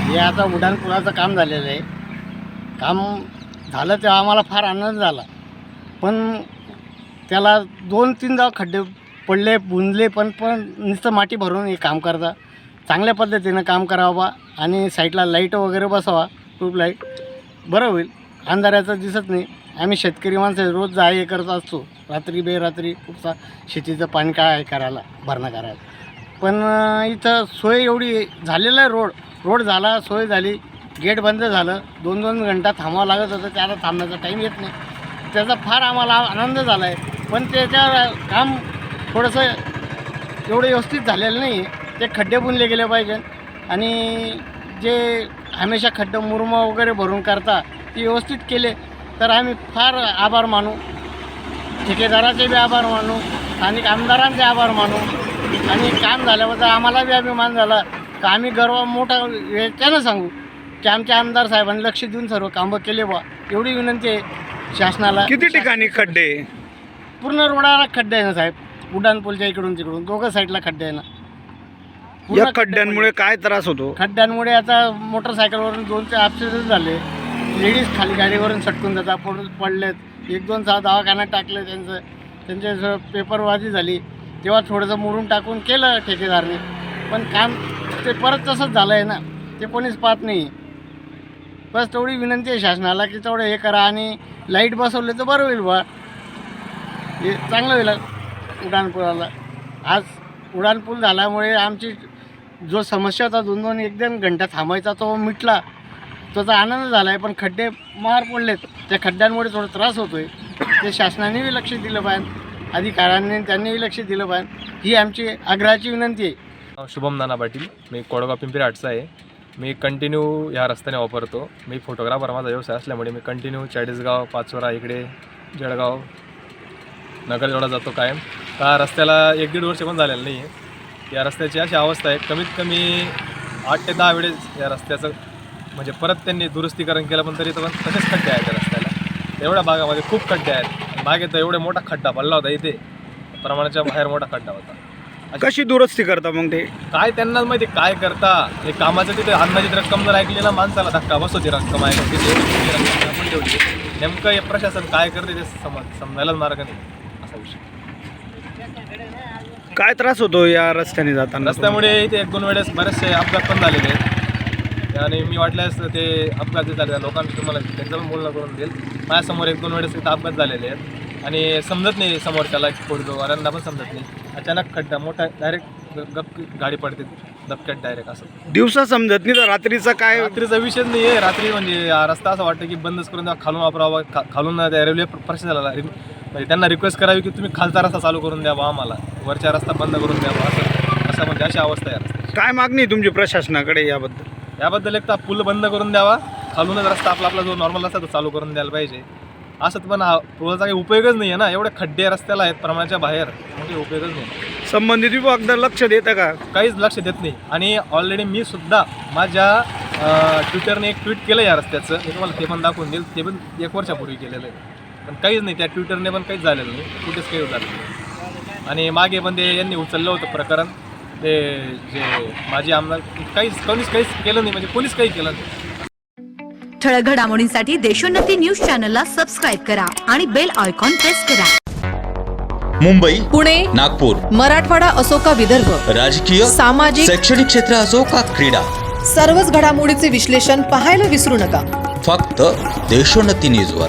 हे आता उड्डाणपुलाचं काम झालेलं आहे. काम झालं तेव्हा आम्हाला फार आनंद झाला, पण त्याला 2-3 खड्डे पडले, बुंजले, पण नुसतं माती भरून हे काम करता. चांगल्या पद्धतीनं काम करावं आणि साईडला लाईट वगैरे बसावा, ट्यूबलाईट, बरं होईल. अंधाराचं दिसत नाही. आम्ही शेतकरी माणसं रोज जा हे करत असतो, रात्री बेरात्री उपसा शेतीचं पाणी काय करायला, भरणं करायला. पण इथं सोय एवढी झालेलं आहे. रोड झाला, सोय झाली, गेट बंद झालं, 2-2 घंटा थांबावं लागत होतं. त्याला थांबण्याचा टाईम येत नाही. त्याचा फार आम्हाला आनंद झाला आहे. पण त्याच्या काम थोडंसं एवढं व्यवस्थित झालेलं नाही. ते खड्डे बुनले गेले पाहिजे आणि जे हमेशा खड्डे मुरुम वगैरे भरून करता ते व्यवस्थित केले तर आम्ही फार आभार मानू. ठेकेदाराचे बी आभार मानू, स्थानिक आमदारांचे आभार मानू आणि काम झाल्याबद्दल आम्हाला बी अभिमान झाला का आम्ही गर्व मोठा याच्यानं सांगू की आमच्या आमदार साहेबांनी लक्ष देऊन सर्व कामं केले बा. एवढी विनंती आहे शासनाला. किती ठिकाणी खड्डे? पूर्ण रोडाला खड्डे आहे ना साहेब. उड्डाणपूलच्या इकडून तिकडून दोघं साईडला खड्डे आहे ना. या खड्ड्यांमुळे काय त्रास होतो? खड्ड्यांमुळे आता मोटरसायकलवरून 2-4 ॲक्सिडेंट झाले. लेडीज खाली गाडीवरून सटकून जातात, पडलेत. 1-2 दवाखान्यात टाकले. त्यांचे पेपरबाजी झाली. तेव्हा थोडंसं मुरून टाकून केलं ठेकेदारने, पण काम ते परत तसंच झालं आहे ना. ते कोणीच पाहत नाही. बस तेवढी विनंती आहे शासनाला की तेवढं हे करा आणि लाईट बसवले तर बरं होईल बा. हे चांगलं होईल उड्डाणपुलाला. आज उड्डाणपूल झाल्यामुळे आमची जो समस्या होता 2-1 घंटा थांबायचा तो मिटला. त्याचा आनंद झाला आहे. पण खड्डे मार पडलेत, त्या खड्ड्यांमुळे थोडा त्रास होतो आहे. ते शासनानेही लक्ष दिलं पाहिजे, अधिकाऱ्यांनी त्यांनीही लक्ष दिलं पाहिजे. ही आमची आग्रहाची विनंती आहे. शुभम नाना पाटील, मी कोडगाव पिंपरी आठचा आहे. मी कंटिन्यू ह्या रस्त्याने वापरतो. मी फोटोग्राफर माझा व्यवसाय असल्यामुळे मी कंटिन्यू चाळीसगाव, पाचोरा, इकडे जळगाव, नगरजोडा जातो कायम. त्या रस्त्याला 1-1.5 वर्ष पण झालेलं नाही आहे. या रस्त्याची अशी अवस्था आहे, कमीत कमी 8 ते 10 वेळेस या रस्त्याचं म्हणजे परत त्यांनी दुरुस्तीकरण केलं, पण तरी पण तसेच खड्डे आहेत त्या रस्त्याला. एवढ्या भागामध्ये खूप खड्डे आहेत. मागे तर एवढे मोठा खड्डा पडला होता, इथे प्रमाणाच्या बाहेर मोठा खड्डा होता. कशी दुरुस्ती करता मग ते? काय त्यांनाच माहिती काय करता. हे कामाचं तिथे अंदाजित रक्कम जर ऐकली ना, माणसाला धक्का बसतो. ती रक्कम आहे तिथे आपण ठेवली. नेमकं हे प्रशासन काय करते ते समजायलाच मार्ग नाही, असा विषय. काय त्रास होतो या रस्त्याने जाताना? रस्त्यामुळे इथे 1-2 वेळेस बरेचसे अपघात पण झालेले आहेत. आणि मी वाटल्यास ते अपघात जे झाले लोकांना तुम्हाला त्यांचं पण बोलणं करून देईल. माझ्यासमोर 1-2 वेळेस इथं अपघात झालेले आहेत आणि समजत नाही समोरच्याला वाऱ्यांना पण समजत नाही. अचानक खड्डा मोठा डायरेक्ट गप गाडी पडते धपक्यात डायरेक्ट. असं दिवसा समजत नाही तर रात्रीचा काय? रात्रीचा विषय नाही आहे. रात्री म्हणजे रस्ता असं वाटतं की बंदच करून द्यावा, खालून वापरावा. खालून रेल्वे प्रशासनाला म्हणजे त्यांना रिक्वेस्ट करावी की तुम्ही खालचा रस्ता चालू करून द्यावा, आम्हाला वरच्या रस्ता बंद करून द्यावा. असं म्हणजे अशी अवस्था आहे रस्त्याची. काय मागणी तुमची प्रशासनाकडे याबद्दल? एक तर पूल बंद करून द्यावा, खालूनच रस्ता आपला जो नॉर्मल रस्ता तो चालू करून द्यायला पाहिजे. असं पण पूलचा काही उपयोगच नाही आहे ना. एवढे खड्डे रस्त्याला आहेत प्रमाणाच्या बाहेर, म्हणजे उपयोगच नाही. संबंधित विभाग लक्ष देतं का? काहीच लक्ष देत नाही. आणि ऑलरेडी मी सुद्धा माझ्या ट्विटरने एक ट्विट केलं या रस्त्याचं. मी तुम्हाला ते पण दाखवून देईल. ते पण 1 वर्षापूर्वी केलेलं आहे, पण काहीच नाही. त्या ट्विटरने पण काहीच झालेलं नाही, कुठेच काही झालं नाही. आणि मागे पण ते यांनी उचललं होतं प्रकरण, ते जे माजी आमदार काहीच केलं नाही, म्हणजे पोलीस काही केलं नाही. ठळक घडामोडींसाठी देशोन्नती न्यूज चॅनलला सबस्क्राईब करा आणि बेल आयकॉन प्रेस करा. मुंबई, पुणे, नागपूर, मराठवाडा असो का विदर्भ, राजकीय, सामाजिक, शैक्षणिक क्षेत्र असो का क्रीडा, सर्वच घडामोडीचे विश्लेषण पाहायला विसरू नका. फक्त देशोन्नती न्यूजवर.